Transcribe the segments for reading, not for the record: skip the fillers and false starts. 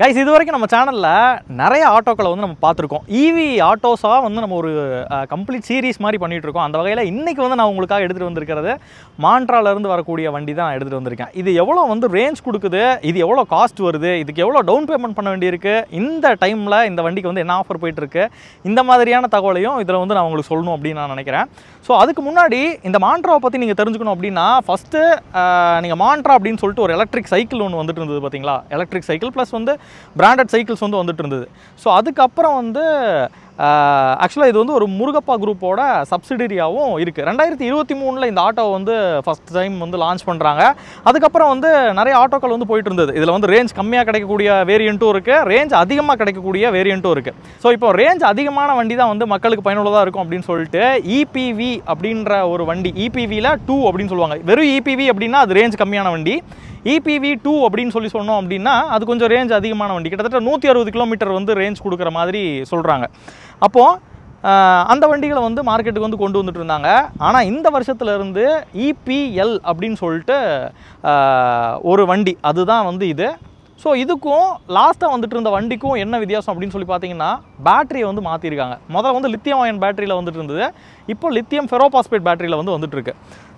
Guys இது வரைக்கும் நம்ம சேனலில் நிறைய ஆட்டோக்களை வந்து நம்ம பார்த்துருக்கோம். ஈவி ஆட்டோஸாக வந்து நம்ம ஒரு கம்ப்ளீட் சீரீஸ் மாதிரி பண்ணிகிட்டு இருக்கோம். அந்த வகையில் இன்றைக்கி வந்து நான் உங்களுக்காக எடுத்துகிட்டு வந்திருக்கிறது மாண்ட்ராலேருந்து வரக்கூடிய வண்டி தான் நான் எடுத்துகிட்டு வந்திருக்கேன். இது எவ்வளோ வந்து ரேஞ்ச் கொடுக்குது, இது எவ்வளோ காஸ்ட் வருது, இதுக்கு எவ்வளோ டவுன் பேமெண்ட் பண்ண வேண்டியிருக்கு, இந்த டைமில் இந்த வண்டிக்கு வந்து என்ன ஆஃபர் போயிட்டுருக்கு, இந்த மாதிரியான தகவலையும் இதில் வந்து நான் உங்களுக்கு சொல்லணும் அப்படின்னு நான் நினைக்கிறேன். ஸோ அதுக்கு முன்னாடி இந்த மாண்ட்ராவை பற்றி நீங்கள் தெரிஞ்சுக்கணும் அப்படின்னா ஃபஸ்ட்டு நீங்கள் மாண்ட்ரா அப்படின்னு சொல்லிட்டு ஒரு எலக்ட்ரிக் சைக்கிள் ஒன்று வந்துட்டு இருந்தது பார்த்தீங்களா. எலக்ட்ரிக் சைக்கிள் ப்ளஸ் வந்து பிராண்டட் சைக்கிள்ஸ் வந்து வந்துட்டு இருந்தது. ஸோ அதுக்கப்புறம் வந்து ஆக்சுவலாக இது வந்து ஒரு முருகப்பா குரூப்போட சப்சிடரியாகவும் இருக்குது. 2023 இந்த ஆட்டோவை வந்து ஃபஸ்ட் டைம் வந்து லான்ச் பண்ணுறாங்க. அதுக்கப்புறம் வந்து நிறைய ஆட்டோக்கள் வந்து போயிட்டு இருந்தது. இதில் வந்து ரேஞ்ச் கம்மியாக கிடைக்கக்கூடிய வேரியண்ட்டும் இருக்குது, ரேஞ்ச் அதிகமாக கிடைக்கக்கூடிய வேரியண்ட்டும் இருக்குது. ஸோ இப்போ ரேஞ்ச் அதிகமான வண்டி தான் வந்து மக்களுக்கு பயனுள்ளதாக இருக்கும் அப்படின்னு சொல்லிட்டு இபிவி அப்படின்ற ஒரு வண்டி, இபிவியில் 2 அப்படின்னு சொல்லுவாங்க. வெறும் இபிவி அப்படின்னா அது ரேஞ்ச் கம்மியான வண்டி. இபிவி 2 அப்படின்னு சொல்லி சொன்னோம் அப்படின்னா அது கொஞ்சம் ரேஞ்ச் அதிகமான வண்டி, கிட்டத்தட்ட 160 கிலோமீட்டர் வந்து ரேஞ்ச் கொடுக்குற மாதிரி சொல்கிறாங்க. அப்போது அந்த வண்டிகளை வந்து மார்க்கெட்டுக்கு வந்து கொண்டு வந்துட்டு இருந்தாங்க. ஆனால் இந்த வருஷத்துலேருந்து இபிஎல் அப்படின்னு சொல்லிட்டு ஒரு வண்டி, அதுதான் வந்து இது. ஸோ இதுக்கும் லாஸ்ட்டாக வந்துட்டு இருந்த வண்டிக்கும் என்ன வித்தியாசம் அப்படின்னு சொல்லி பார்த்தீங்கன்னா பேட்டரியை வந்து மாற்றிருக்காங்க. முதல்ல வந்து லித்தியம் அயன் பேட்டரியில் வந்துட்டு இருந்தது, இப்போ லித்தியம் ஃபெரோபாஸ்பேட் பேட்டரியில் வந்து வந்துட்டுருக்கு.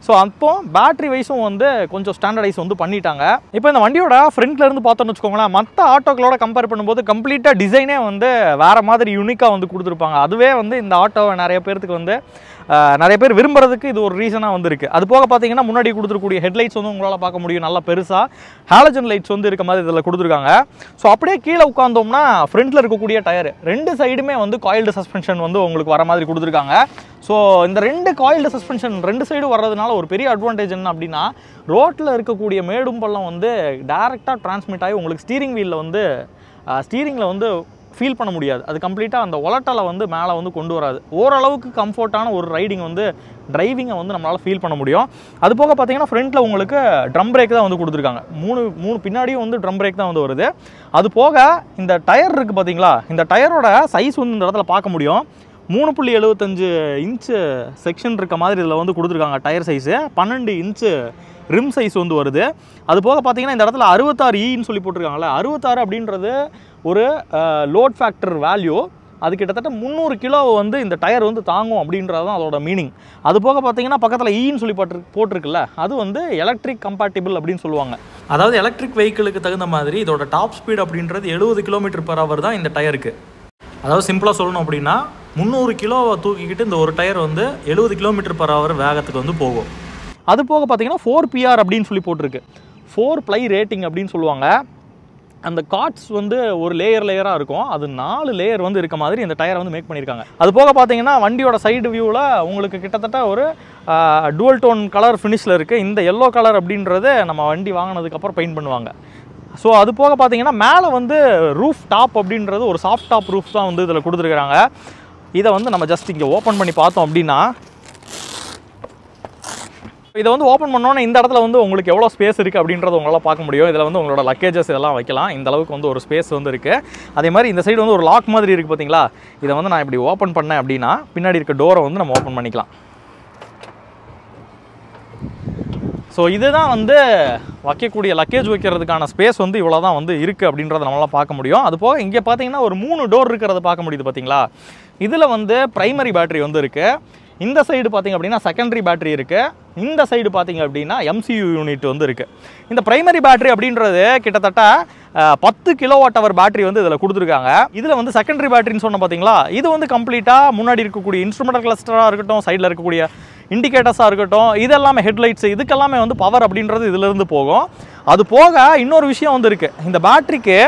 ஸோ அப்போ பேட்டரி வைஸும் வந்து கொஞ்சம் ஸ்டாண்டர்டைஸ் வந்து பண்ணிட்டாங்க. இப்போ இந்த வண்டியோட ஃப்ரண்ட்லேருந்து பார்த்தோன்னு வச்சுக்கோங்களேன், மற்ற ஆட்டோக்களோட கம்பேர் பண்ணும்போது கம்ப்ளீட்டாக டிசைனே வந்து வேறு மாதிரி யூனிக்காக வந்து கொடுத்துருப்பாங்க. அதுவே வந்து இந்த ஆட்டோவை நிறைய பேருக்கு வந்து நிறைய பேர் விரும்புறதுக்கு இது ஒரு ரீசனாக வந்து இருக்குது. அது போக பார்த்தீங்கன்னா முன்னாடி கொடுத்துருக்கூடிய ஹெட்லைட்ஸ் வந்து உங்களால் பார்க்க முடியும், நல்லா பெருசாக ஹாலஜன் லைட்ஸ் வந்து இருக்க மாதிரி இதில் கொடுத்துருக்காங்க. ஸோ அப்படியே கீழே உட்காந்தோம்னா ஃப்ரண்ட்டில் இருக்கக்கூடிய டயர் ரெண்டு சைடுமே வந்து காயில்டு சஸ்பென்ஷன் வந்து உங்களுக்கு வர மாதிரி கொடுத்துருக்காங்க. ஸோ இந்த ரெண்டு காயில்டு சஸ்பென்ஷன் ரெண்டு சைடு வர்றதுனால ஒரு பெரிய அட்வான்டேஜ் என்ன அப்படின்னா ரோட்டில் இருக்கக்கூடிய மேடும் பள்ளம் வந்து டைரெக்டாக டிரான்ஸ்மிட் ஆகி உங்களுக்கு ஸ்டீரிங்கில் வந்து ஃபீல் பண்ண முடியாது. அது கம்ப்ளீட்டாக அந்த ஒலட்டலை வந்து மேலே வந்து கொண்டு வராது. ஓரளவுக்கு கம்ஃபர்ட்டான ஒரு ரைடிங் வந்து டிரைவிங்கை வந்து நம்மளால் ஃபீல் பண்ண முடியும். அது போக பார்த்தீங்கன்னா ஃப்ரண்ட்டில் உங்களுக்கு ட்ரம் பிரேக் தான் வந்து கொடுத்துருக்காங்க. மூணு பின்னாடியும் வந்து ட்ரம் பிரேக் தான் வந்து வருது. அது போக இந்த டயர் இருக்குது பார்த்தீங்களா, இந்த டயரோட சைஸ் வந்து இந்த இடத்துல பார்க்க முடியும். 3.75 இன்ச்சு செக்ஷன் இருக்க மாதிரி இதில் வந்து கொடுத்துருக்காங்க. Tyre size 12 inch rim size வந்து வருது. அது போக பார்த்தீங்கன்னா இந்த இடத்துல 66E சொல்லி போட்டிருக்காங்கல்ல, 66 அப்படின்றது ஒரு லோட் ஃபேக்டர் வேல்யூ. அது கிட்டத்தட்ட 300 கிலோ வந்து இந்த டயர் வந்து தாங்கும் அப்படின்றது தான் அதோட மீனிங். அது போக பார்த்தீங்கன்னா பக்கத்தில் ஈன்னு சொல்லி போட்டிருக்குல்ல, அது வந்து எலக்ட்ரிக் கம்பேட்டிபிள் அப்படின்னு சொல்லுவாங்க. அதாவது எலக்ட்ரிக் வெஹிக்கிளுக்கு தகுந்த மாதிரி இதோட டாப் ஸ்பீட் அப்படின்றது 70 km/h தான் இந்த டயருக்கு. அதாவது சிம்பிளாக சொல்லணும் அப்படின்னா 300 கிலோவை தூக்கிக்கிட்டு இந்த ஒரு டயர் வந்து 70 km/h வேகத்துக்கு வந்து போகும். அது போக பார்த்தீங்கன்னா 4PR அப்படின்னு சொல்லி போட்டிருக்கு. 4 ப்ளை ரேட்டிங் அப்படின்னு சொல்லுவாங்க. அந்த கார்ட்ஸ் வந்து ஒரு லேயராக இருக்கும், அது 4 லேயர் வந்து இருக்க மாதிரி இந்த டயரை வந்து மேக் பண்ணியிருக்காங்க. அது போக பார்த்தீங்கன்னா வண்டியோட சைடு வியூவில் உங்களுக்கு கிட்டத்தட்ட ஒரு டுவல் டோன் கலர் ஃபினிஷில் இருக்குது. இந்த எல்லோ கலர் அப்படின்றது நம்ம வண்டி வாங்கினதுக்கப்புறம் பெயிண்ட் பண்ணுவாங்க. ஸோ அது போக பார்த்தீங்கன்னா மேலே வந்து ரூஃப் டாப் அப்படின்றது ஒரு சாஃப்ட் டாப் ரூஃப் தான் வந்து இதில் கொடுத்துருக்குறாங்க. இதை வந்து நம்ம ஜஸ்ட் இங்கே ஓப்பன் பண்ணி பார்த்தோம் அப்படின்னா இதை வந்து ஓப்பன் பண்ணோன்னே இந்த இடத்துல வந்து உங்களுக்கு எவ்வளோ ஸ்பேஸ் இருக்குது அப்படின்றத உங்களால் பார்க்க முடியும். இதில் வந்து உங்களோட லக்கேஜஸ் இதெல்லாம் வைக்கலாம். இந்த அளவுக்கு வந்து ஒரு ஸ்பேஸ் வந்து இருக்குது. அதே மாதிரி இந்த சைடு வந்து ஒரு லாக் மாதிரி இருக்குது பார்த்தீங்களா. இதை வந்து நான் இப்படி ஓப்பன் பண்ணேன் அப்படின்னா பின்னாடி இருக்க டோரை வந்து நம்ம ஓப்பன் பண்ணிக்கலாம். ஸோ இதுதான் வந்து வைக்கக்கூடிய லக்கேஜ் வைக்கிறதுக்கான ஸ்பேஸ் வந்து இவ்வளோ தான் வந்து இருக்குது அப்படின்றத நம்மளால் பார்க்க முடியும். அது போக இங்கே பார்த்தீங்கன்னா ஒரு 3 டோர் இருக்கிறத பார்க்க முடியுது பார்த்தீங்களா. இதில் வந்து ப்ரைமரி பேட்டரி வந்து இருக்குது. இந்த சைடு பார்த்திங்க அப்படின்னா செகண்டரி பேட்டரி இருக்குது. இந்த சைடு பார்த்திங்க அப்படின்னா MCU யூனிட் வந்து இருக்குது. இந்த ப்ரைமரி பேட்டரி அப்படின்றது கிட்டத்தட்ட 10 kWh பேட்டரி வந்து இதில் கொடுத்துருக்காங்க. இதில் வந்து செகண்டரி பேட்டரின்னு சொன்ன பார்த்தீங்களா, இது வந்து கம்ப்ளீட்டாக முன்னாடி இருக்கக்கூடிய இன்ஸ்ட்ருமெண்டல் கிளஸ்டராக இருக்கட்டும், சைடில் இருக்கக்கூடிய இண்டிகேட்டர்ஸாக இருக்கட்டும், இதெல்லாமே ஹெட்லைட்ஸ், இதுக்கெல்லாமே வந்து பவர் அப்படின்றது இதிலிருந்து போகும். அது போக இன்னொரு விஷயம் வந்து இருக்குது. இந்த பேட்டரிக்கு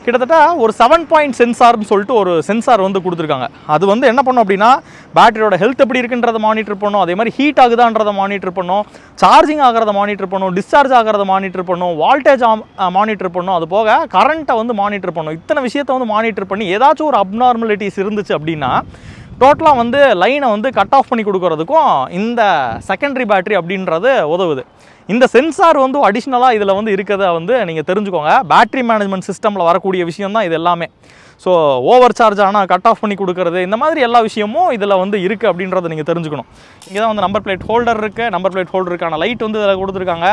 கிட்டத்தட்ட ஒரு 7 பாயிண்ட் சென்சார்னு சொல்லிட்டு ஒரு சென்சார் வந்து கொடுத்துருக்காங்க. அது வந்து என்ன பண்ணும் அப்படின்னா பேட்டரியோட ஹெல்த் எப்படி இருக்குன்றதை மானிட்டர் பண்ணும், அதே மாதிரி ஹீட் ஆகுதான்றதை மானிட்டர் பண்ணும், சார்ஜிங் ஆகிறத மானிட்டர் பண்ணும், டிஸ்சார்ஜ் ஆகிறத மானிட்டர் பண்ணும், வால்டேஜ் மானிட்டர் பண்ணும், அது போக கரண்ட்டை வந்து மானிட்டர் பண்ணும். இத்தனை விஷயத்தை வந்து மானிட்டர் பண்ணி ஏதாச்சும் ஒரு அப்நார்மலிட்டிஸ் இருந்துச்சு அப்படின்னா டோட்டலாக வந்து லைனை வந்து கட் ஆஃப் பண்ணி கொடுக்கறதுக்கும் இந்த செகண்டரி பேட்டரி அப்படின்றது உதவுது. இந்த சென்சார் வந்து அடிஷ்னலாக இதில் வந்து இருக்கிறத வந்து நீங்கள் தெரிஞ்சுக்கோங்க. பேட்டரி மேனேஜ்மெண்ட் சிஸ்டமில் வரக்கூடிய விஷயம் தான் இது எல்லாமே. ஸோ ஓவர் சார்ஜ் ஆனால் கட் ஆஃப் பண்ணி கொடுக்குறது, இந்த மாதிரி எல்லா விஷயமும் இதில் வந்து இருக்குது அப்படின்றத நீங்கள் தெரிஞ்சுக்கணும். இங்கே தான் வந்து நம்பர் பிளேட் ஹோல்டர் இருக்குது. நம்பர் பிளேட் ஹோல்டருக்கான லைட் வந்து இதில் கொடுத்துருக்காங்க.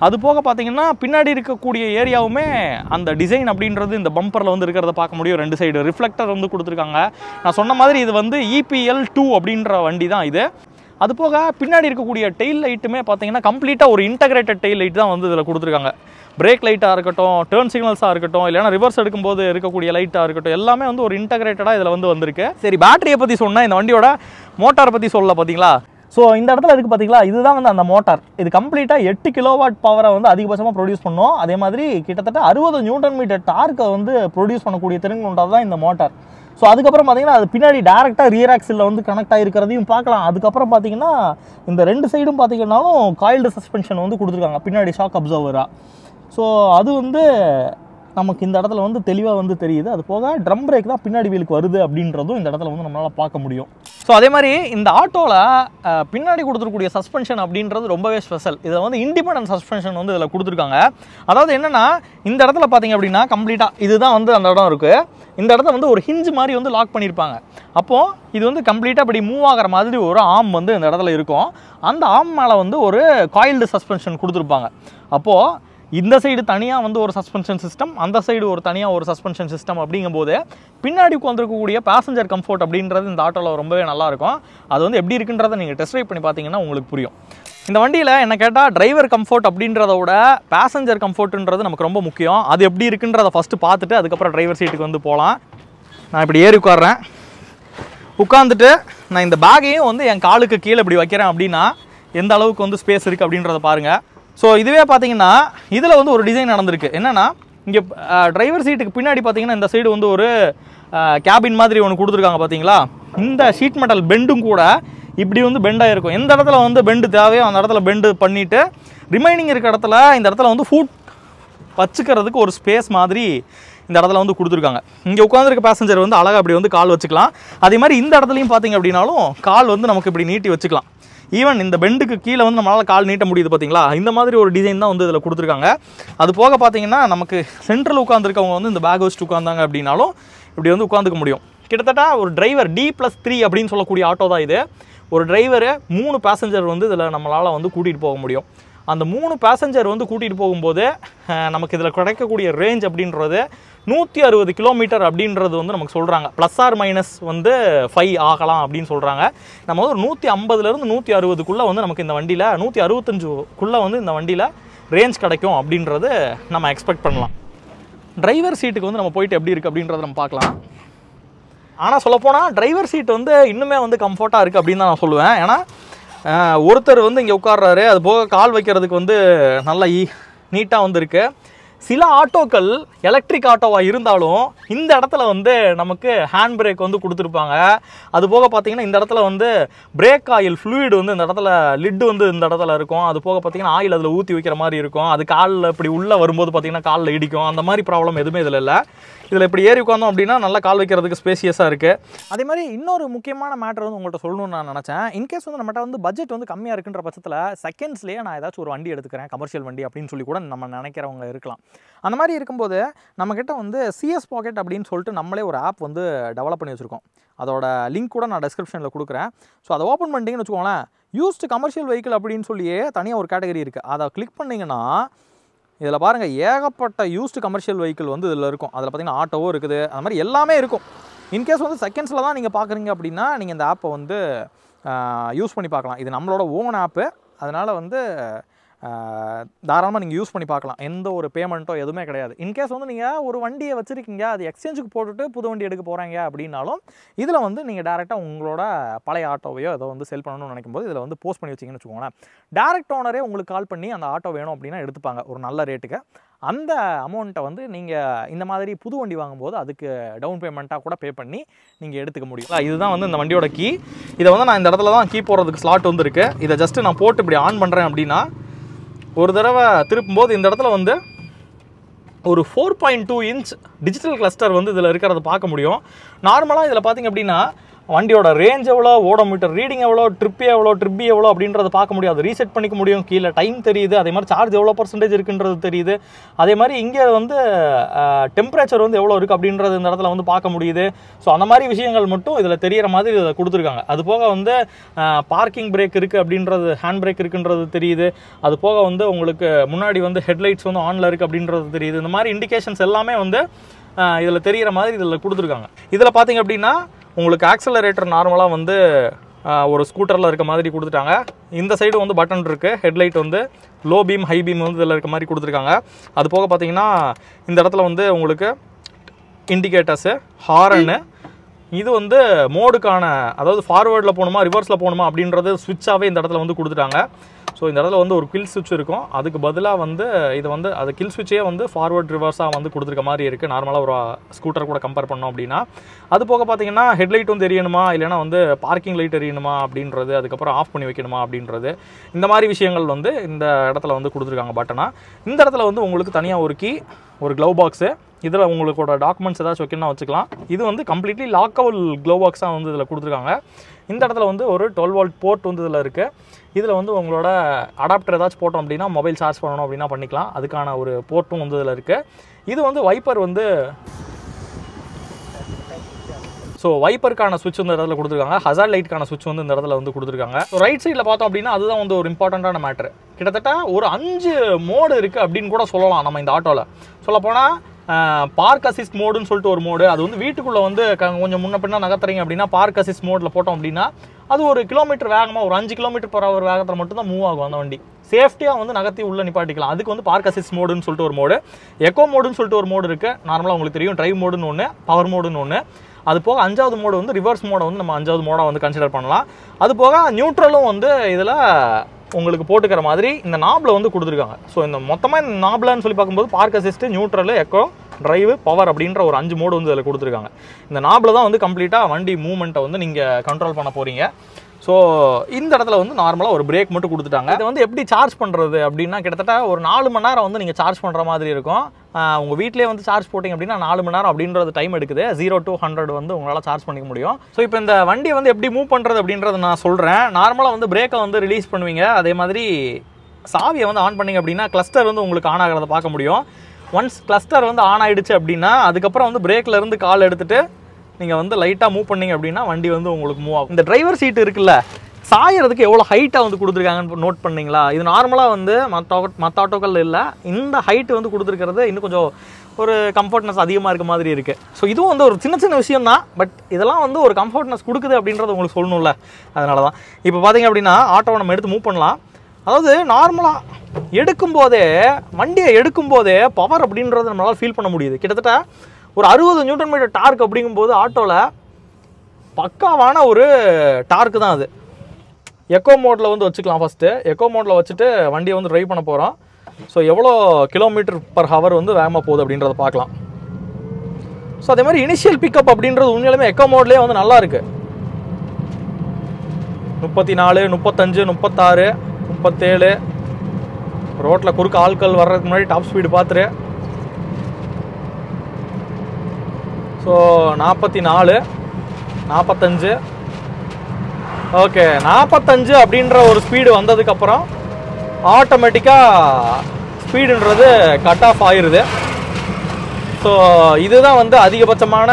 அது போக பார்த்தீங்கன்னா பின்னாடி இருக்கக்கூடிய ஏரியாவுமே அந்த டிசைன் அப்படின்றது இந்த பம்பரில் வந்து இருக்கிறத பார்க்க முடியும். 2 சைடு ரிஃப்ளெக்டர் வந்து கொடுத்துருக்காங்க. நான் சொன்ன மாதிரி இது வந்து EPL2 அப்படின்ற வண்டி தான் இது. அது போக பின்னாடி இருக்கக்கூடிய டெயில் லைட்டுமே பார்த்தீங்கன்னா கம்ப்ளீட்டாக ஒரு இன்டகிரேட்டட் டெயில் லைட் தான் வந்து இதில் கொடுத்துருக்காங்க. பிரேக் லைட்டாக இருக்கட்டும், டேர்ன் சிக்னல்ஸாக இருக்கட்டும், இல்லைனா ரிவர்ஸ் எடுக்கும்போது இருக்கக்கூடிய லைட்டாக இருக்கட்டும், எல்லாமே வந்து ஒரு இன்டகிரேட்டடாக இதில் வந்து வந்திருக்கு. சரி, பேட்டரியை பற்றி சொன்னால் இந்த வண்டியோட மோட்டாரை பற்றி சொல்லல பார்த்தீங்களா? ஸோ இந்த இடத்துல இருக்குது பார்த்தீங்களா, இதுதான் வந்து அந்த மோட்டார். இது கம்ப்ளீட்டாக 8 கிலோவாட் பவரை வந்து அதிகபட்சமாக ப்ரொடியூஸ் பண்ணும். அதே மாதிரி கிட்டத்தட்ட 60 நியூட்டன் மீட்டர் டார்க்கை வந்து ப்ரொடியூஸ் பண்ணக்கூடிய திறன் கொண்டது தான் இந்த மோட்டார். ஸோ அதுக்கப்புறம் பார்த்தீங்கன்னா அது பின்னாடி டேரெக்டாக ரியர் ஆக்சிலில் வந்து கனெக்ட் ஆகிருக்கிறதையும் பார்க்கலாம். அதுக்கப்புறம் பார்த்தீங்கன்னா இந்த 2 சைடும் பார்த்தீங்கன்னாலும் காயில்டு சஸ்பென்ஷன் வந்து கொடுத்துருக்காங்க பின்னாடி ஷாக் அப்சர்வராக. ஸோ அது வந்து நமக்கு இந்த இடத்துல வந்து தெளிவாக வந்து தெரியுது. அது போக ட்ரம் பிரேக் தான் பின்னாடி வீலுக்கு வருது அப்படின்றதும் இந்த இடத்துல வந்து நம்மளால் பார்க்க முடியும். ஸோ அதே மாதிரி இந்த ஆட்டோவில் பின்னாடி கொடுத்துருக்கூடிய சஸ்பென்ஷன் அப்படின்றது ரொம்பவே ஸ்பெஷல். இதில் வந்து இண்டிபெண்டன்ட் சஸ்பென்ஷன் வந்து இதில் கொடுத்துருக்காங்க. அதாவது என்னென்னா இந்த இடத்துல பார்த்தீங்க அப்படின்னா கம்ப்ளீட்டாக இதுதான் வந்து அந்த இடம் இருக்குது. இந்த இடத்துல வந்து ஒரு ஹிஞ்ச் மாதிரி வந்து லாக் பண்ணியிருப்பாங்க. அப்போது இது வந்து கம்ப்ளீட்டாக இப்படி மூவ் ஆகிற மாதிரி ஒரு ஆர்ம் வந்து இந்த இடத்துல இருக்கும். அந்த ஆர்ம் மேலே வந்து ஒரு காயில்டு சஸ்பென்ஷன் கொடுத்துருப்பாங்க. அப்போது இந்த சைடு தனியாக வந்து ஒரு சஸ்பென்ஷன் சிஸ்டம், அந்த சைடு ஒரு தனியாக ஒரு சஸ்பென்ஷன் சிஸ்டம் அப்படிங்கும்போது பின்னாடி உட்காந்துருக்கக்கூடிய பேசஞ்சர் கம்ஃபர்ட் அப்படின்றது இந்த ஆட்டோவில் ரொம்பவே நல்லாயிருக்கும். அது வந்து எப்படி இருக்குன்றதை நீங்கள் டெஸ்ட் ட்ரைவ் பண்ணி பார்த்தீங்கன்னா உங்களுக்கு புரியும். இந்த வண்டியில் என்ன கேட்டால் டிரைவர் கம்ஃபர்ட் அப்படின்றத விட பேசஞ்சர் கம்ஃபர்ட்ன்றது நமக்கு ரொம்ப முக்கியம். அது எப்படி இருக்குன்றதை ஃபஸ்ட்டு பார்த்துட்டு அதுக்கப்புறம் டிரைவர் சீட்டுக்கு வந்து போகலாம். நான் இப்படி ஏறி உட்காந்துட்டு நான் இந்த பேக்கையும் வந்து என் காலுக்கு கீழே இப்படி வைக்கிறேன் அப்படின்னா எந்த அளவுக்கு வந்து ஸ்பேஸ் இருக்குது அப்படின்றத பாருங்கள். ஸோ இதுவே பார்த்தீங்கன்னா இதில் வந்து ஒரு டிசைன் நடந்திருக்கு. என்னென்னா இங்கே டிரைவர் சீட்டுக்கு பின்னாடி பார்த்தீங்கன்னா இந்த சைடு வந்து ஒரு கேபின் மாதிரி ஒன்று கொடுத்துருக்காங்க பார்த்தீங்களா. இந்த ஷீட் மெட்டல் பெண்டும் கூட இப்படி வந்து பெண்டாக இருக்கும். எந்த இடத்துல வந்து பெண்டு தேவையோ அந்த இடத்துல பெண்டு பண்ணிவிட்டு ரிமைனிங் இருக்க இடத்துல இந்த இடத்துல வந்து ஃபுட் வச்சுக்கிறதுக்கு ஒரு ஸ்பேஸ் மாதிரி இந்த இடத்துல வந்து கொடுத்துருக்காங்க. இங்கே உட்காந்துருக்க பேசஞ்சர் வந்து அழகாக அப்படி வந்து கால் வச்சுக்கலாம். அதே மாதிரி இந்த இடத்துலையும் பார்த்தீங்க அப்படின்னாலும் கால் வந்து நமக்கு இப்படி நீட்டி வச்சுக்கலாம். ஈவன் இந்த பெண்டுக்கு கீழே வந்து நம்மளால் கால் நீட்ட முடியுது பார்த்தீங்களா. இந்த மாதிரி ஒரு டிசைன் தான் வந்து இதில் கொடுத்துருக்காங்க. அது போக பார்த்தீங்கன்னா நமக்கு சென்ட்ரல் உட்காந்துருக்கவங்க வந்து இந்த பேக் வச்சுட்டு உட்காந்தாங்க அப்படின்னாலும் இப்படி வந்து உட்காந்துக்க முடியும். கிட்டத்தட்ட ஒரு டிரைவர் D+3 அப்படின்னு சொல்லக்கூடிய ஆட்டோ தான் இது. ஒரு டிரைவரு 3 பேசஞ்சர் வந்து இதில் நம்மளால் வந்து கூட்டிகிட்டு போக முடியும். அந்த 3 பேசஞ்சர் வந்து கூட்டிகிட்டு போகும்போது நமக்கு இதில் கிடைக்கக்கூடிய ரேஞ்ச் அப்படின்றது 160 கிலோமீட்டர் அப்படின்றது வந்து நமக்கு சொல்கிறாங்க. +or- வந்து 5 ஆகலாம் அப்படின்னு சொல்கிறாங்க. நம்ம வந்து ஒரு 150லேருந்து 160க்குள்ளே வந்து நமக்கு இந்த வண்டியில் 165க்குள்ளே வந்து இந்த வண்டியில் ரேஞ்ச் கிடைக்கும் அப்படின்றது நம்ம எக்ஸ்பெக்ட் பண்ணலாம். டிரைவர் சீட்டுக்கு வந்து நம்ம போயிட்டு எப்படி இருக்குது அப்படின்றத நம்ம பார்க்கலாம். ஆனால் சொல்லப்போனால் டிரைவர் சீட் வந்து இன்னுமே வந்து கம்ஃபர்ட்டாக இருக்குது அப்படின்னு தான் நான் சொல்லுவேன். ஏன்னா ஒருத்தர் வந்து இங்கே உட்கார்றாரு. அது போக கால் வைக்கிறதுக்கு வந்து நல்லா நீட்டாக வந்து இருக்குது. சில ஆட்டோக்கள் எலக்ட்ரிக் ஆட்டோவாக இருந்தாலும் இந்த இடத்துல வந்து நமக்கு ஹேண்ட் பிரேக் வந்து கொடுத்துருப்பாங்க. அது போக பார்த்தீங்கன்னா இந்த இடத்துல வந்து பிரேக் ஆயில் ஃப்ளூயிட் வந்து இந்த இடத்துல லிட்டு வந்து இந்த இடத்துல இருக்கும். அது போக பார்த்தீங்கன்னா ஆயில் அதில் ஊற்றி வைக்கிற மாதிரி இருக்கும். அது காலில் இப்படி உள்ளே வரும்போது பார்த்தீங்கன்னா காலில் இடிக்கும். அந்த மாதிரி ப்ராப்ளம் எதுவுமே இதில் இல்லை. இதில் இப்படி ஏறி உட்காந்தோம் அப்படின்னா நல்லா கால் வைக்கிறதுக்கு ஸ்பேசியஸாக இருக்குது. அதே மாதிரி இன்னொரு முக்கியமான மேட்டர் வந்து உங்கள்கிட்ட சொல்லணும்னு நான் நினச்சேன். இன்கேஸ் வந்து நம்மகிட்ட வந்து பட்ஜெட் வந்து கம்மியாக இருக்குன்ற பட்சத்தில் செகண்ட்ஸ்லேயே நான் ஏதாச்சும் ஒரு வண்டி எடுத்துக்கிறேன், கமர்ஷியல் வண்டி அப்படின்னு சொல்லி கூட நம்ம நினைக்கிறவங்க இருக்கலாம். அந்த மாதிரி இருக்கும்போது நம்மக்கிட்ட வந்து CS பாக்கெட் அப்படின்னு சொல்லிட்டு நம்மளே ஒரு ஆப் வந்து டெவலப் பண்ணி வச்சுருக்கோம். அதோட லிங்க் கூட நான் டிஸ்கிரிப்ஷனில் கொடுக்குறேன். ஸோ அதை ஓப்பன் பண்ணிட்டீங்கன்னு வச்சுக்கோங்களேன், யூஸ்டு கமர்ஷியல் வெஹிக்கிள் அப்படின்னு சொல்லியே தனியாக ஒரு கேட்டகரி இருக்குது. அதை கிளிக் பண்ணிங்கன்னா இதில் பாருங்கள் ஏகப்பட்ட யூஸ்டு கமர்ஷியல் வெஹிக்கிள் வந்து இதில் இருக்கும். அதில் பார்த்தீங்கன்னா ஆட்டோவும் இருக்குது, அது மாதிரி எல்லாமே இருக்கும். இன்கேஸ் வந்து செகண்ட்ஸில் தான் நீங்கள் பார்க்குறீங்க அப்படின்னா நீங்கள் இந்த ஆப்பை வந்து யூஸ் பண்ணி பார்க்கலாம். இது நம்மளோட ஓன் ஆப்பு. அதனால் வந்து தாராளமாக நீங்கள் யூஸ் பண்ணி பார்க்கலாம். எந்த ஒரு பேமெண்ட்டோ எதுவுமே கிடையாது. இன்கேஸ் வந்து நீங்கள் ஒரு வண்டியை வச்சுருக்கீங்க, அது எக்ஸ்சேஞ்சுக்கு போட்டுட்டு புது வண்டி எடுக்க போகிறாங்க அப்படின்னாலும் இதில் வந்து நீங்கள் டேரெக்டாக உங்களோட பழைய ஆட்டோவையோ ஏதோ வந்து செல் பண்ணணும்னு நினைக்கும்போது இதில் வந்து போஸ்ட் பண்ணி வச்சிங்கன்னு வச்சுக்கோங்களேன். டேரெக்ட் ஓனரே உங்களுக்கு கால் பண்ணி அந்த ஆட்டோ வேணும் அப்படின்னா எடுத்துப்பாங்க ஒரு நல்ல ரேட்டுக்கு. அந்த அமௌண்ட்டை வந்து நீங்கள் இந்த மாதிரி புது வண்டி வாங்கும்போது அதுக்கு டவுன் பேமெண்ட்டாக கூட பே பண்ணி நீங்கள் எடுத்துக்க முடியும். இதுதான் வந்து இந்த வண்டியோட கீ. இதை வந்து நான் இந்த இடத்துல தான் கீ போடுறதுக்கு ஸ்லாட் வந்து இருக்குது. இதை ஜஸ்ட்டு நான் போட்டு இப்படி ஆன் பண்ணுறேன் அப்படின்னா ஒரு தடவை திருப்பும்போது இந்த இடத்துல வந்து ஒரு 4.2 இன்ச் டிஜிட்டல் கிளஸ்டர் வந்து இதில் இருக்கிறத பார்க்க முடியும். நார்மலாக இதில் பார்த்திங்க அப்படின்னா வண்டியோட ரேஞ்ச் எவ்வளோ, ஓடோமீட்டர் ரீடிங் எவ்வளோ, ட்ரிப் எவ்வளோ அப்படின்றத பார்க்க முடியாது. ரீசெட் பண்ணிக்க முடியும், கீழே டைம் தெரியுது. அதே மாதிரி சார்ஜ் எவ்வளோ % இருக்குன்றது தெரியுது. அதே மாதிரி இங்கே வந்து டெம்பரேச்சர் வந்து எவ்வளோ இருக்குது அப்படின்றது இந்த இடத்துல வந்து பார்க்க முடியுது. ஸோ அந்த மாதிரி விஷயங்கள் மட்டும் இதில் தெரிகிற மாதிரி இதில் கொடுத்துருக்காங்க. அது போக வந்து பார்க்கிங் பிரேக் இருக்குது அப்படின்றது, ஹேண்ட் பிரேக் இருக்குன்றது தெரியுது. அது போக வந்து உங்களுக்கு முன்னாடி வந்து ஹெட்லைட்ஸ் வந்து ஆனில் இருக்குது அப்படின்றது தெரியுது. இந்த மாதிரி இண்டிகேஷன்ஸ் எல்லாமே வந்து இதில் தெரிகிற மாதிரி இதில் கொடுத்துருக்காங்க. இதில் பார்த்தீங்க அப்படின்னா உங்களுக்கு ஆக்சலரேட்டர் நார்மலாக வந்து ஒரு ஸ்கூட்டரில் இருக்க மாதிரி கொடுத்துட்டாங்க. இந்த சைடு வந்து பட்டன் இருக்குது. ஹெட்லைட் வந்து லோ பீம், ஹை பீம் வந்து இதில் இருக்க மாதிரி கொடுத்துருக்காங்க. அது போக பார்த்தீங்கன்னா இந்த இடத்துல வந்து உங்களுக்கு இண்டிகேட்டர்ஸு, ஹாரனு, இது வந்து மோடுக்கான, அதாவது ஃபார்வேர்டில் போகணுமா ரிவர்ஸில் போகணுமா அப்படின்றது ஸ்விட்சாகவே இந்த இடத்துல வந்து கொடுத்துட்டாங்க. ஸோ இந்த இடத்துல வந்து ஒரு கில் சுவிட்ச் இருக்கும். அதுக்கு பதிலாக வந்து இது வந்து அது கில் சுவிட்சே வந்து ஃபார்வர்ட் ரிவர்ஸாக வந்து கொடுத்துருக்க மாதிரி இருக்குது, நார்மலாக ஒரு ஸ்கூட்டர் கூட கம்பேர் பண்ணோம் அப்படின்னா. அது போக பார்த்தீங்கன்னா ஹெட்லைட் வந்து எரியணுமா இல்லைனா வந்து பார்க்கிங் லைட் எரியணுமா அப்படின்றது, அதுக்கப்புறம் ஆஃப் பண்ணி வைக்கணுமா அப்படின்றது, இந்த மாதிரி விஷயங்கள் வந்து இந்த இடத்துல வந்து கொடுத்துருக்காங்க பட்டனாக. இந்த இடத்துல வந்து உங்களுக்கு தனியாக ஒரு கீ, ஒரு க்ளவ் பாக்ஸு, இதில் உங்களோட டாக்குமெண்ட்ஸ் ஏதாச்சும் வைக்கணும்னா வச்சுக்கலாம். இது வந்து கம்ப்ளீட்லி லாக்கபிள் க்ளவ் பாக்ஸாக வந்து இதில் கொடுத்துருக்காங்க. இந்த இடத்துல வந்து ஒரு 12 volt போர்ட் வந்து இதில் இருக்குது. இதில் வந்து உங்களோட அடாப்டர் ஏதாச்சும் போட்டோம் அப்படின்னா மொபைல் சார்ஜ் பண்ணணும் அப்படின்னா பண்ணிக்கலாம். அதுக்கான ஒரு போர்ட்டும் வந்து இதில் இருக்குது. இது வந்து வைப்பர் வந்து, ஸோ வைப்பருக்கான சுவிட்ச் வந்து இந்த இடத்துல கொடுத்துருக்காங்க. ஹசார்ட் லைட்டுக்கான சுவிட்ச் வந்து இந்த இடத்துல வந்து கொடுத்துருக்காங்க. ஸோ ரைட் சைடில் பார்த்தோம் அப்படின்னா அதுதான் வந்து ஒரு இம்பார்ட்டண்ட்டான மேட்ரு. கிட்டத்தட்ட ஒரு 5 மோடு இருக்குது அப்படின்னு கூட சொல்லலாம் நம்ம இந்த ஆட்டோவில். சொல்லப்போனால் பார்க் அசிஸ்ட் மோடுன்னு சொல்லிட்டு ஒரு மோடு, அது வந்து வீட்டுக்குள்ளே வந்து கொஞ்சம் முன்ன பின்னா நகர்த்துறீங்க அப்படின்னா பார்க் அசிஸ்ட் மோடில் போட்டோம் அப்படின்னா அது ஒரு கிலோமீட்டர் வேகமாக, ஒரு 5 km/h வேகத்தில் மட்டும்தான் மூவ் ஆகும் அந்த வண்டி. சேஃப்டியாக வந்து நகர்த்தி உள்ளே நிப்பாட்டிக்கலாம். அதுக்கு வந்து பார்க் அசிஸ்ட் மோடுன்னு சொல்லிட்டு ஒரு மோடு, எக்கோ மோடுன்னு சொல்லிட்டு ஒரு மோடு இருக்குது. நார்மலாக உங்களுக்கு தெரியும், டிரைவ் மோடுன்னு ஒன்று, பவர் மோடுன்னு ஒன்று. அது போக 5வது மோடு வந்து ரிவர்ஸ் மோடை வந்து நம்ம 5வது மோடாக வந்து கன்சிடர் பண்ணலாம். அது போக நியூட்ரலும் வந்து இதில் உங்களுக்கு போட்டுக்கிற மாதிரி இந்த நாபில் வந்து கொடுத்துருக்காங்க. ஸோ இந்த மொத்தமாக இந்த நாபில்னு சொல்லி பார்க்கும்போது park assist, neutral, echo, drive, power அப்படின்ற ஒரு 5 மோடு வந்து இதில் கொடுத்துருக்காங்க. இந்த நாபில் தான் வந்து கம்ப்ளீட்டாக வண்டி மூவ்மெண்ட்டை வந்து நீங்கள் கண்ட்ரோல் பண்ண போகிறீங்க. ஸோ இந்த இடத்துல வந்து நார்மலாக ஒரு பிரேக் மட்டும் கொடுத்துட்டாங்க. இதை வந்து எப்படி சார்ஜ் பண்ணுறது அப்படின்னா கிட்டத்தட்ட ஒரு 4 மணி நேரம் வந்து நீங்கள் சார்ஜ் பண்ணுற மாதிரி இருக்கும். உங்கள் வீட்டிலே வந்து சார்ஜ் போட்டிங்க அப்படின்னா 4 மணி நேரம் அப்படின்றது டைம் எடுக்குது. 0 to 100 வந்து உங்களால் சார்ஜ் பண்ணிக்க முடியும். ஸோ இப்போ இந்த வண்டியை வந்து எப்படி மூவ் பண்ணுறது அப்படின்றத நான் சொல்கிறேன். நார்மலாக வந்து பிரேக்கை வந்து ரிலீஸ் பண்ணுவீங்க. அதே மாதிரி சாவியை வந்து ஆன் பண்ணிங்க அப்படின்னா கிளஸ்டர் வந்து உங்களுக்கு ஆன் ஆகிறத பார்க்க முடியும். ஒன்ஸ் கிளஸ்டர் வந்து ஆன் ஆகிடுச்சு அப்படின்னா அதுக்கப்புறம் வந்து பிரேக்கில் இருந்து கால் எடுத்துகிட்டு நீங்கள் வந்து லைட்டாக மூவ் பண்ணிங்க அப்படின்னா வண்டி வந்து உங்களுக்கு மூவ் ஆகும். இந்த டிரைவர் சீட் இருக்குல்ல, சாயறதுக்கு எவ்வளோ ஹைட்டாக வந்து கொடுத்துருக்காங்கன்னு நோட் பண்ணிங்களா? இது நார்மலாக வந்து மற்ற ஆட்டோக்கள் இல்லை, இந்த ஹைட்டு வந்து கொடுத்துருக்கிறது இன்னும் கொஞ்சம் ஒரு கம்ஃபர்ட்னஸ் அதிகமாக இருக்க மாதிரி இருக்குது. ஸோ இதுவும் வந்து ஒரு சின்ன விஷயம் தான், பட் இதெல்லாம் வந்து ஒரு கம்ஃபர்ட்னஸ் கொடுக்குது அப்படின்றத உங்களுக்கு சொல்லணும்ல, அதனால தான். இப்போ பார்த்தீங்க அப்படின்னா ஆட்டோவை நம்ம எடுத்து மூவ் பண்ணலாம். அதாவது நார்மலாக வண்டியை எடுக்கும்போதே பவர் அப்படின்றத நம்மளால் ஃபீல் பண்ண முடியுது. கிட்டத்தட்ட ஒரு 60 Nm டார்க் அப்படிங்கும்போது ஆட்டோவில் பக்காவான ஒரு டார்க்கு தான் அது. எக்கோ மோடில் வந்து வச்சுக்கலாம். ஃபஸ்ட்டு எக்கோ மோடில் வச்சுட்டு வண்டியை வந்து ட்ரைவ் பண்ண போகிறோம். ஸோ எவ்வளோ km/h வந்து வேகமாக போகுது அப்படின்றத பார்க்கலாம். ஸோ அதே மாதிரி இனிஷியல் பிக்கப் அப்படின்றது உண்மையிலுமே எக்கோ மோட்லேயே வந்து நல்லா இருக்குது. 34, 35, 36, 37. ரோட்டில் குறுக்க ஆட்கள் வர்றதுக்கு முன்னாடி டாப் ஸ்பீடு பார்த்துரு. ஸோ 44, 45. ஓகே, 45 அப்படின்ற ஒரு ஸ்பீடு வந்ததுக்கப்புறம் ஆட்டோமேட்டிக்காக ஸ்பீடுன்றது கட் ஆஃப் ஆயிடுது. ஸோ இதுதான் வந்து அதிகபட்சமான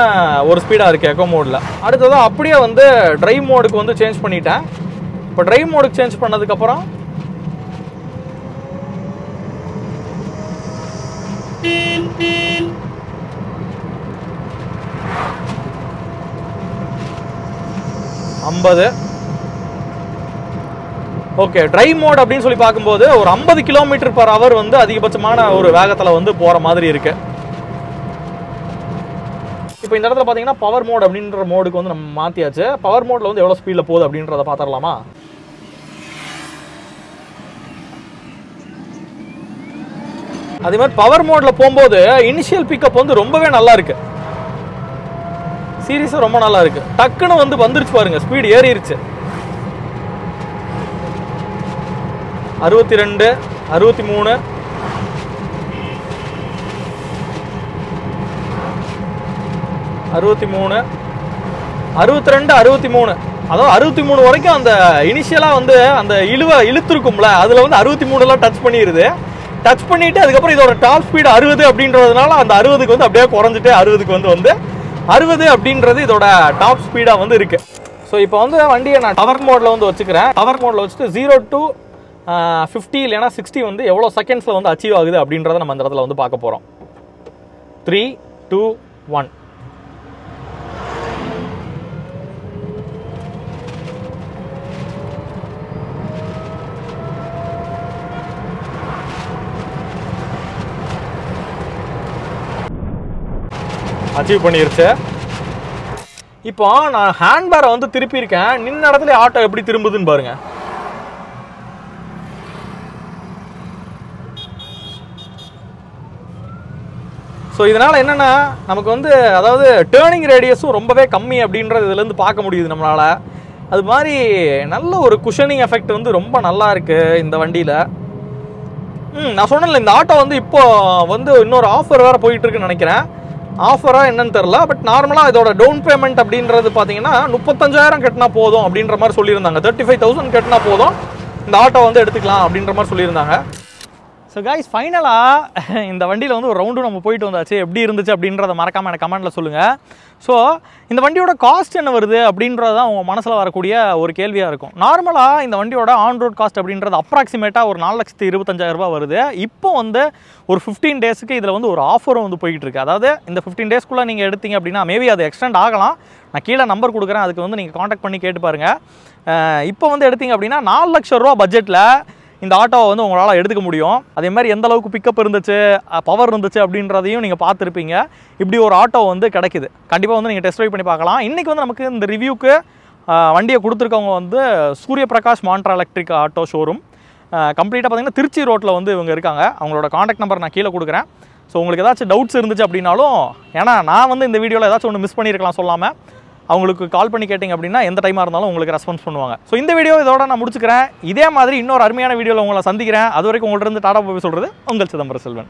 ஒரு ஸ்பீடாக இருக்குது எக்கோ மோடில். அடுத்ததான் அப்படியே வந்து ட்ரைவ் மோடுக்கு வந்து சேஞ்ச் பண்ணிட்டேன். இப்போ ட்ரைவ் மோடுக்கு சேஞ்ச் பண்ணதுக்கப்புறம் ஓகே, ட்ரைவ் மோட் அப்படின்னு சொல்லி பார்க்கும்போது ஒரு 50 km/h வந்து அதிகபட்சமான ஒரு வேகத்தில் வந்து போகிற மாதிரி இருக்கு. இப்போ இந்த இடத்துல பார்த்தீங்கன்னா பவர் மோட் அப்படின்ற மோடுக்கு வந்து நம்ம மாற்றியாச்சு. பவர் மோடில் வந்து எவ்வளோ ஸ்பீடில் போகுது அப்படின்றத பார்த்துடலாமா? அதே மாதிரி பவர் மோடில் போகும்போது இனிஷியல் பிக்கப் வந்து ரொம்பவே நல்லா இருக்கு. சீரியஸாக ரொம்ப நல்லா இருக்கு. டக்குன்னு வந்து வந்துருச்சு பாருங்க, ஸ்பீடு ஏறிடுச்சு. 62, 63, 63, 62 63, அதாவது 63 வரைக்கும் அந்த இனிஷியலாக வந்து அந்த இழுத்துருக்கும்ல அதில் வந்து 63 டச் பண்ணிடுது. டச் பண்ணிவிட்டு அதுக்கப்புறம் இதோட டாப் ஸ்பீடு 60 அப்படின்றதுனால அந்த 60க்கு வந்து அப்படியே குறைஞ்சிட்டு 60க்கு வந்து 60 அப்படின்றது இதோட டாப் ஸ்பீடாக வந்து இருக்குது. ஸோ இப்போ வந்து வண்டியை நான் டவர் மோடில் வந்து வச்சுக்கிறேன். டவர் மோடில் வச்சுட்டு 0 to 50 இல்லைனா 60 வந்து எவ்வளோ செகண்ட்ஸில் வந்து அச்சீவ் ஆகுது அப்படின்றத நம்ம அந்த இடத்துல வந்து பார்க்க போகிறோம். 3 2 1. அச்சீவ் பண்ணிருச்சு. இப்போ நான் ஹேண்ட்பேரை வந்து திருப்பியிருக்கேன். நின்ன இடத்துல ஆட்டோ எப்படி திரும்புதுன்னு பாருங்க. ஸோ இதனால் என்னென்னா நமக்கு வந்து அதாவது டேர்னிங் ரேடியஸும் ரொம்பவே கம்மி அப்படின்றது இதுலேருந்து பார்க்க முடியுது நம்மளால். அது மாதிரி நல்ல ஒரு குஷனிங் எஃபெக்ட் வந்து ரொம்ப நல்லா இருக்குது இந்த வண்டியில். நான் சொன்னேன்ல இந்த ஆட்டோ வந்து இப்போ வந்து இன்னொரு ஆஃபர் வேறு போயிட்டுருக்குன்னு நினைக்கிறேன். ஆஃபராக என்னன்னு தெரில. பட் நார்மலாக இதோட டவுன் பேமெண்ட் அப்படின்றது பார்த்தீங்கன்னா 35,000 கட்டினா போதும் அப்படின்ற மாதிரி சொல்லியிருந்தாங்க. 35,000 கட்டினா போதும் இந்த ஆட்டோ வந்து எடுத்துக்கலாம் அப்படின்ற மாதிரி சொல்லியிருந்தாங்க. ஸோ கைஸ் ஃபைனலாக இந்த வண்டியில் வந்து ஒரு ரவுண்டு நம்ம போயிட்டு வந்தாச்சு. எப்படி இருந்துச்சு அப்படின்றத மறக்காமல் எனக்கு கமெண்ட்டில் சொல்லுங்கள். ஸோ இந்த வண்டியோட காஸ்ட் என்ன வருது அப்படின்றது தான் உங்கள் மனசில் வரக்கூடிய ஒரு கேள்வியாக இருக்கும். நார்மலாக இந்த வண்டியோட ஆன் ரோட் காஸ்ட் அப்படின்றது அப்ராக்சிமேட்டாக ஒரு 4,25,000 வருது. இப்போ வந்து ஒரு 15 டேஸுக்கு இதில் வந்து ஒரு ஆஃபரும் வந்து போய்கிட்டு இருக்குது. அதாவது இந்த 15 டேஸ்க்குள்ளே நீங்கள் எடுத்தீங்க அப்படின்னா மேபி அது எக்ஸ்டெண்ட் ஆகலாம். நான் கீழே நம்பர் கொடுக்குறேன், அதுக்கு வந்து நீங்கள் காண்டாக்ட் பண்ணி கேட்டு பாருங்கள். இப்போ வந்து எடுத்தீங்க அப்படின்னா 4 லட்சம் ரூபா பட்ஜெட்டில் இந்த ஆட்டோவை வந்து உங்களால் எடுத்துக்க முடியும். அதே மாதிரி எந்த அளவுக்கு பிக்கப் இருந்துச்சு, பவர் இருந்துச்சு அப்படின்றதையும் நீங்கள் பார்த்துருப்பீங்க. இப்படி ஒரு ஆட்டோ வந்து கிடைக்குது. கண்டிப்பாக வந்து நீங்கள் டெஸ்ட் ட்ரைவ் பண்ணி பார்க்கலாம். இன்றைக்கி வந்து நமக்கு இந்த ரிவ்யூக்கு வண்டியை கொடுத்துருக்கவங்க வந்து Surya Prakash மாண்ட்ரா electric auto showroom. கம்ப்ளீட்டாக பார்த்தீங்கன்னா திருச்சி ரோட்டில் வந்து இவங்க இருக்காங்க. அவங்களோட காண்டாக்ட் நம்பர் நான் கீழே கொடுக்குறேன். ஸோ உங்களுக்கு ஏதாச்சும் டவுட்ஸ் இருந்துச்சு அப்படின்னாலும், ஏன்னா நான் வந்து இந்த வீடியோவில் ஏதாச்சும் ஒன்று மிஸ் பண்ணியிருக்கலாம் சொல்லாமல், அவங்களுக்கு கால் பண்ணி கேட்டிங்க அப்படின்னா எந்த டைமாக இருந்தாலும் உங்களுக்கு ரெஸ்பான்ஸ் பண்ணுவாங்க. ஸோ இந்த வீடியோ இதோட நான் முடிச்சுக்கிறேன். இதே மாதிரி இன்னொரு அருமையான வீடியோவில் உங்களை சந்திக்கிறேன். அது வரைக்கும் உங்கள்கிட்ட இருந்து டாடா போய் சொல்கிறது உங்கள் சிதம்பரம் செல்வன்.